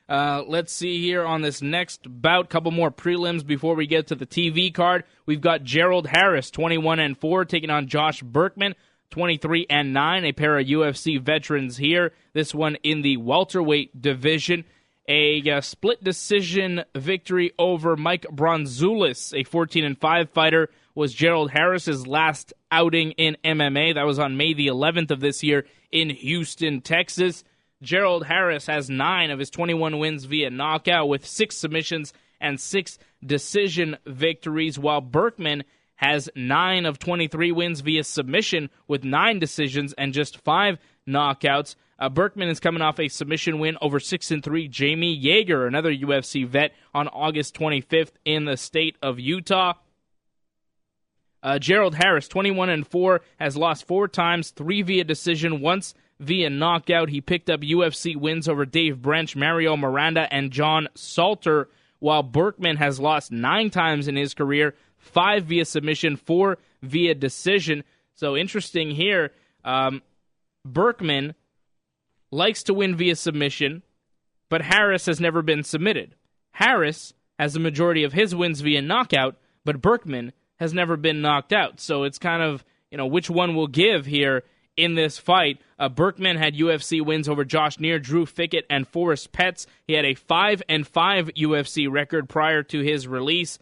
Let's see here on this next bout. Couple more prelims before we get to the TV card. We've got Gerald Harris, 21-4, taking on Josh Burkman, 23-9. A pair of UFC veterans here. This one in the welterweight division. A split decision victory over Mike Bronzoulis, a 14-5 fighter, was Gerald Harris's last outing in MMA. That was on May the 11th of this year in Houston, Texas. Gerald Harris has 9 of his 21 wins via knockout with 6 submissions and 6 decision victories, while Burkman has 9 of 23 wins via submission with 9 decisions and just 5 knockouts. Burkman is coming off a submission win over 6-3 Jamie Yeager, another UFC vet, on August 25th in the state of Utah. Gerald Harris, 21-4, has lost 4 times, 3 via decision, once via knockout. He picked up UFC wins over Dave Branch, Mario Miranda, and John Salter, while Burkman has lost 9 times in his career, 5 via submission, 4 via decision. So interesting here, Burkman likes to win via submission, but Harris has never been submitted. Harris has the majority of his wins via knockout, but Burkman has never been knocked out. So it's kind of, which one will give here in this fight. Burkman had UFC wins over Josh Neer, Drew Fickett, and Forrest Petz. He had a 5-5 UFC record prior to his release.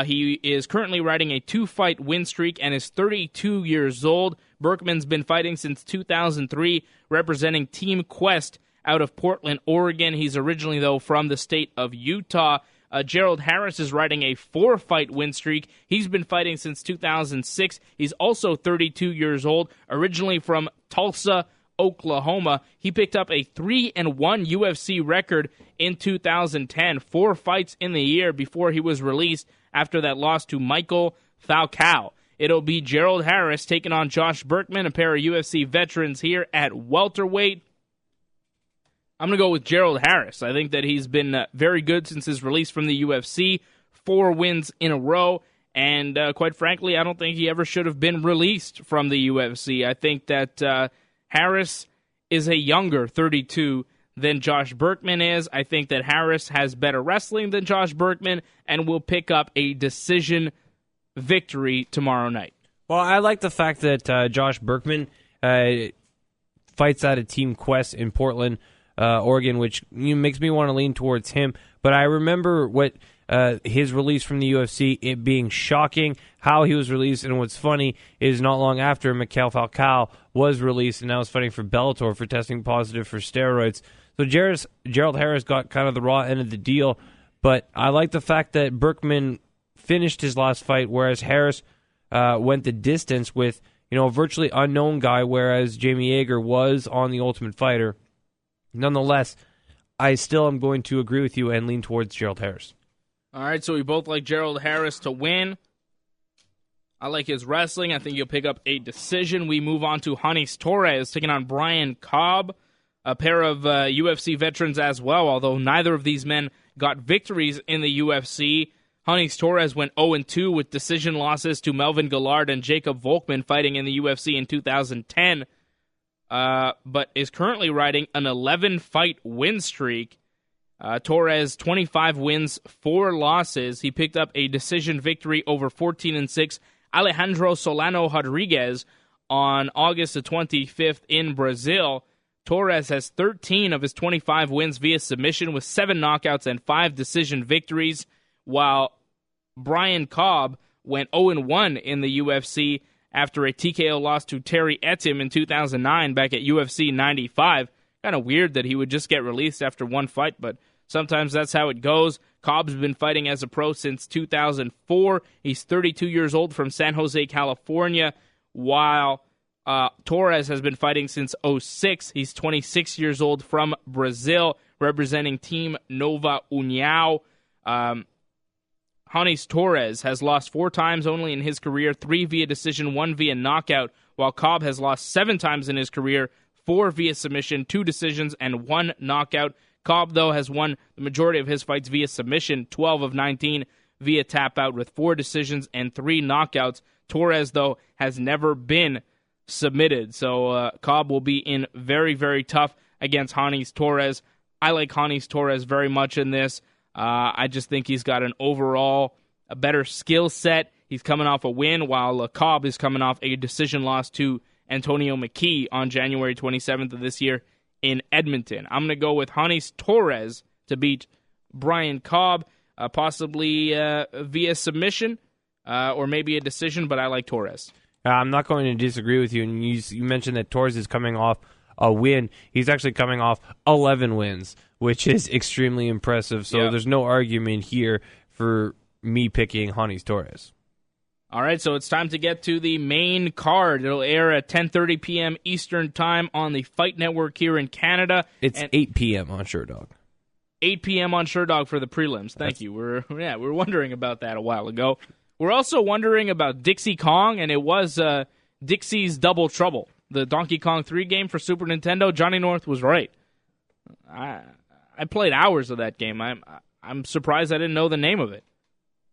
He is currently riding a 2-fight win streak and is 32 years old. Burkman's been fighting since 2003, representing Team Quest out of Portland, Oregon. He's originally, though, from the state of Utah. Gerald Harris is riding a 4-fight win streak. He's been fighting since 2006. He's also 32 years old, originally from Tulsa, Oklahoma. He picked up a 3-1 UFC record in 2010, 4 fights in the year before he was released after that loss to Michael Falcao. It'll be Gerald Harris taking on Josh Burkman, a pair of UFC veterans here at welterweight. I'm going to go with Gerald Harris. I think that he's been very good since his release from the UFC, 4 wins in a row, and quite frankly, I don't think he ever should have been released from the UFC. I think that Harris is a younger 32 than Josh Burkman is. I think that Harris has better wrestling than Josh Burkman and will pick up a decision victory tomorrow night. Well, I like the fact that Josh Burkman fights out of Team Quest in Portland, Oregon, which makes me want to lean towards him. But I remember what his release from the UFC, it being shocking, how he was released. And what's funny is not long after, McKough Falcao was released, and now is fighting for Bellator for testing positive for steroids. So Gerald Harris got kind of the raw end of the deal. But I like the fact that Burkman finished his last fight, whereas Harris went the distance with a virtually unknown guy, whereas Jamie Yeager was on The Ultimate Fighter. Nonetheless, I still am going to agree with you and lean towards Gerald Harris. All right, so we both like Gerald Harris to win. I like his wrestling. I think he'll pick up a decision. We move on to Hannes Torres taking on Brian Cobb, a pair of UFC veterans as well, although neither of these men got victories in the UFC. Hannes Torres went 0-2 with decision losses to Melvin Gillard and Jacob Volkman fighting in the UFC in 2010, but is currently riding an 11-fight win streak. Torres, 25 wins, 4 losses. He picked up a decision victory over 14-6 Alejandro Solano Rodriguez on August the 25th in Brazil. Torres has 13 of his 25 wins via submission with 7 knockouts and 5 decision victories, while Brian Cobb went 0-1 in the UFC after a TKO loss to Terry Etim in 2009 back at UFC 95. Kind of weird that he would just get released after one fight, but sometimes that's how it goes. Cobb's been fighting as a pro since 2004. He's 32 years old from San Jose, California, while Torres has been fighting since 2006. He's 26 years old from Brazil, representing Team Nova União. Hannes Torres has lost 4 times only in his career, 3 via decision, 1 via knockout, while Cobb has lost 7 times in his career, 4 via submission, 2 decisions, and 1 knockout. Cobb, though, has won the majority of his fights via submission, 12 of 19 via tap out with 4 decisions and 3 knockouts. Torres, though, has never been submitted. So Cobb will be in very, very tough against Hannes Torres. I like Hannes Torres very much in this. I just think he's got a better skill set. He's coming off a win, while Cobb is coming off a decision loss to Antonio McKough on January 27th of this year in Edmonton. I'm going to go with Hannes Torres to beat Brian Cobb, possibly via submission or maybe a decision, but I like Torres. I'm not going to disagree with you. And you mentioned that Torres is coming off a win. He's actually coming off 11 wins, which is extremely impressive. So There's no argument here for me picking Hannes Torres. All right, so it's time to get to the main card. It'll air at 10:30 p.m. Eastern Time on the Fight Network here in Canada. It's 8 p.m. on SureDog. 8 p.m. on SureDog for the prelims. Thank you. We're wondering about that a while ago. We're also wondering about Dixie Kong, and it was Dixie's Double Trouble, the Donkey Kong 3 game for Super Nintendo. Johnny North was right. I played hours of that game. I'm surprised I didn't know the name of it.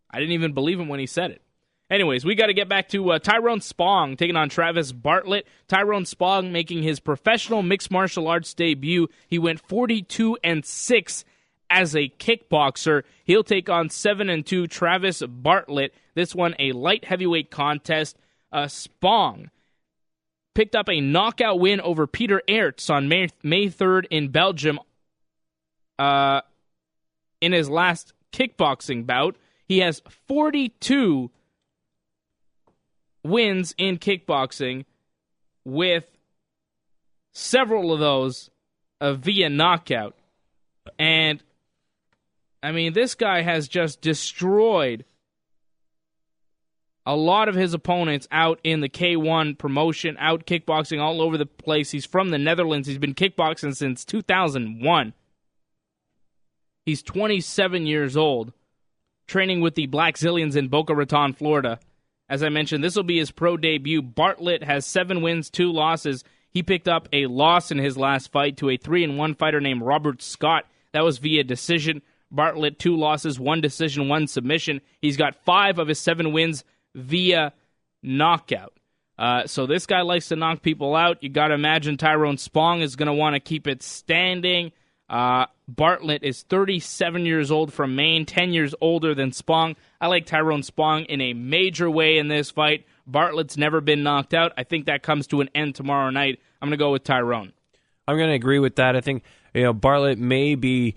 I didn't even believe him when he said it. Anyways, we got to get back to Tyrone Spong taking on Travis Bartlett. Tyrone Spong making his professional mixed martial arts debut. He went 42-6 as a kickboxer. He'll take on 7-2 Travis Bartlett. This one a light heavyweight contest. Spong picked up a knockout win over Peter Aerts on May 3rd in Belgium in his last kickboxing bout. He has 42 wins in kickboxing, with several of those via knockout. And, I mean, this guy has just destroyed a lot of his opponents out in the K1 promotion, out kickboxing all over the place. He's from the Netherlands. He's been kickboxing since 2001. He's 27 years old, training with the Black Zillions in Boca Raton, Florida. As I mentioned, this will be his pro debut. Bartlett has 7 wins, 2 losses. He picked up a loss in his last fight to a 3-1 fighter named Robert Scott. That was via decision. Bartlett, 2 losses, 1 decision, 1 submission. He's got 5 of his 7 wins via knockout. So this guy likes to knock people out. You got to imagine Tyrone Spong is going to want to keep it standing. Bartlett is 37 years old from Maine, 10 years older than Spong. I like Tyrone Spong in a major way in this fight. Bartlett's never been knocked out. I think that comes to an end tomorrow night. I'm going to go with Tyrone. I'm going to agree with that. I think Bartlett may be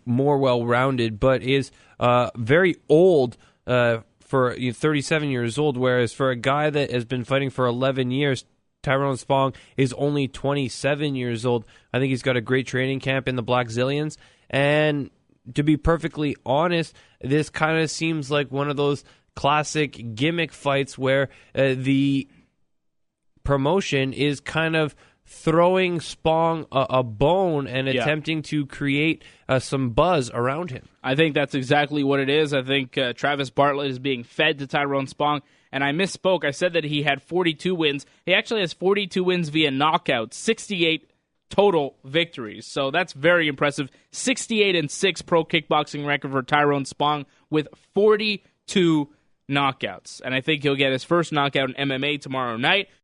more well-rounded, but is very old for 37 years old, whereas for a guy that has been fighting for 11 years, Tyrone Spong is only 27 years old. I think he's got a great training camp in the Black Zillions. And to be perfectly honest, this kind of seems like one of those classic gimmick fights where the promotion is kind of throwing Spong a bone and attempting to create some buzz around him. I think that's exactly what it is. I think Travis Bartlett is being fed to Tyrone Spong. And I misspoke. I said that he had 42 wins. He actually has 42 wins via knockout, 68 total victories. So that's very impressive. 68-6 pro kickboxing record for Tyrone Spong with 42 knockouts. And I think he'll get his first knockout in MMA tomorrow night.